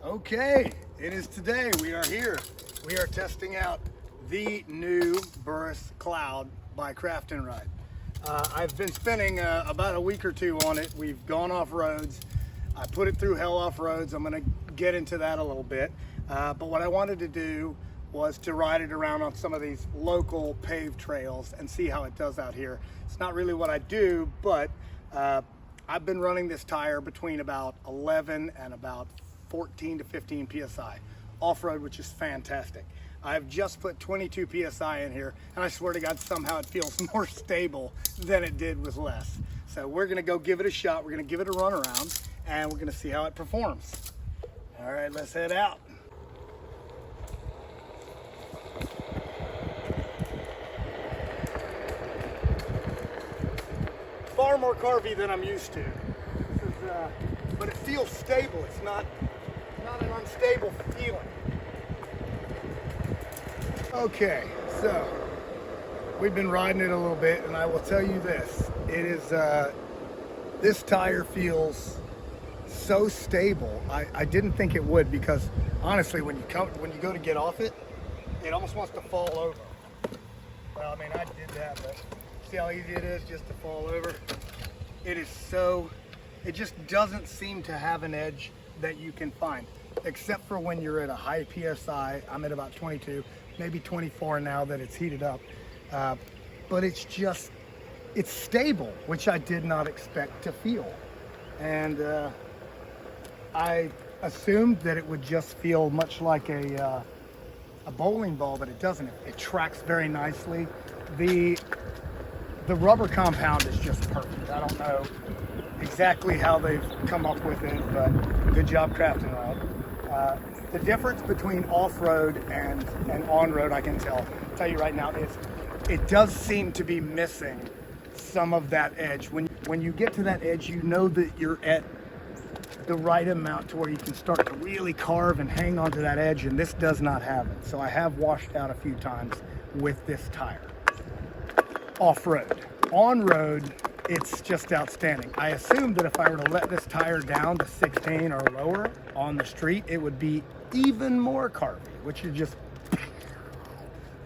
Okay, it is today. We are here. We are testing out the new Burris Cloud by CraftandRide. I've been spending about a week or two on it. We've gone off roads. I put it through hell off roads. I'm going to get into that a little bit. But what I wanted to do was to ride it around on some of these local paved trails and see how it does out here. It's not really what I do, but I've been running this tire between about 11 and about 14 to 15 PSI off-road, which is fantastic. I've just put 22 PSI in here, and I swear to God, somehow it feels more stable than it did with less. So we're gonna go give it a shot. We're gonna give it a run around, and we're gonna see how it performs. All right, let's head out. Far more carvy than I'm used to. This is, but it feels stable. It's not an unstable feeling. Okay, so we've been riding it a little bit, and I will tell you this: it is this tire feels so stable. I didn't think it would, because honestly, when you go to get off it, it almost wants to fall over. Well, I mean, I did that, but see how easy it is just to fall over? It is so, it just doesn't seem to have an edge that you can find, except for when you're at a high PSI. I'm at about 22, maybe 24 now that it's heated up. But it's just, it's stable, which I did not expect to feel. And I assumed that it would just feel much like a bowling ball, but it doesn't. It tracks very nicely. The rubber compound is just perfect. I don't know exactly how they've come up with it, but good job, CraftandRide. The difference between off-road and on-road, I can tell you right now, is it does seem to be missing some of that edge. When you get to that edge, you know that you're at the right amount to where you can start to really carve and hang onto that edge, and this does not have it. So I have washed out a few times with this tire. Off-road. On-road, it's just outstanding. I assumed that if I were to let this tire down to 16 or lower on the street, it would be even more carvy, which is just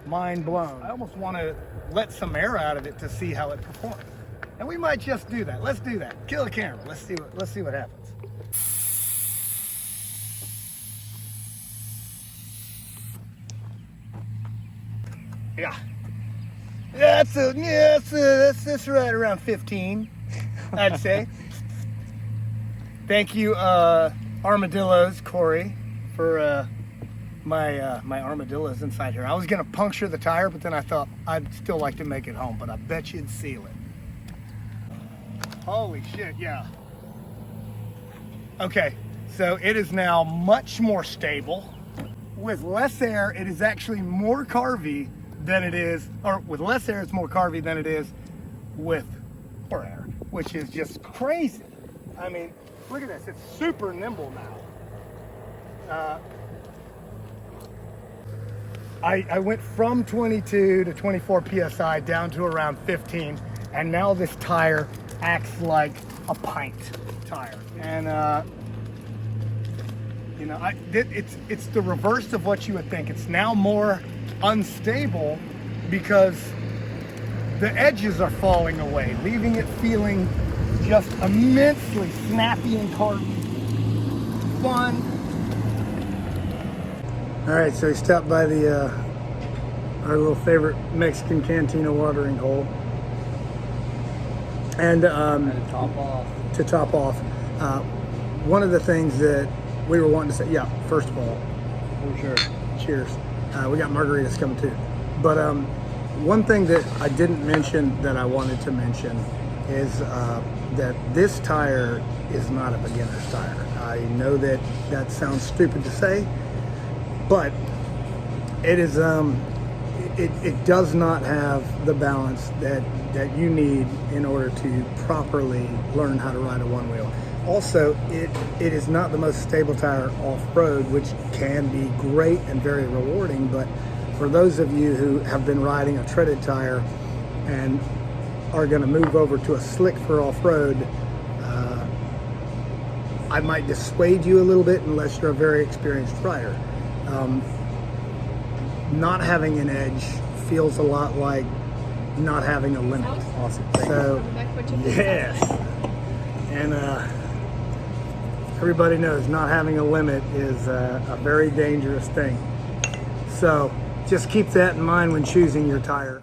mind blown. I almost want to let some air out of it to see how it performs. And we might just do that. Let's do that. Kill the camera. Let's see what happens. Yeah. That's right around 15, I'd say. Thank you, armadillos, Corey, for my armadillos inside here. I was gonna puncture the tire, but then I thought I'd still like to make it home, but I bet you'd seal it. Holy shit, yeah. Okay, so it is now much more stable. With less air, it is actually more carvy than it is, or with less air, it's more carvy than it is with more air, which is just crazy. I mean, look at this, it's super nimble now. I went from 22 to 24 PSI down to around 15, and now this tire acts like a pint tire. And you know, it's the reverse of what you would think. It's now more unstable because the edges are falling away, leaving it feeling just immensely snappy and carvy. Fun. All right, so we stopped by the our little favorite Mexican cantina watering hole, and to top off, one of the things that we were wanting to say, yeah, first of all, for sure, cheers. We got margaritas coming too. But one thing that I didn't mention that I wanted to mention is that this tire is not a beginner's tire. I know that sounds stupid to say, but it is it does not have the balance that you need in order to properly learn how to ride a one wheel. Also, it is not the most stable tire off-road, which can be great and very rewarding, but for those of you who have been riding a treaded tire and are going to move over to a slick for off-road, I might dissuade you a little bit unless you're a very experienced rider. Not having an edge feels a lot like not having a limit. Awesome. So, yes. And everybody knows not having a limit is a very dangerous thing. So just keep that in mind when choosing your tire.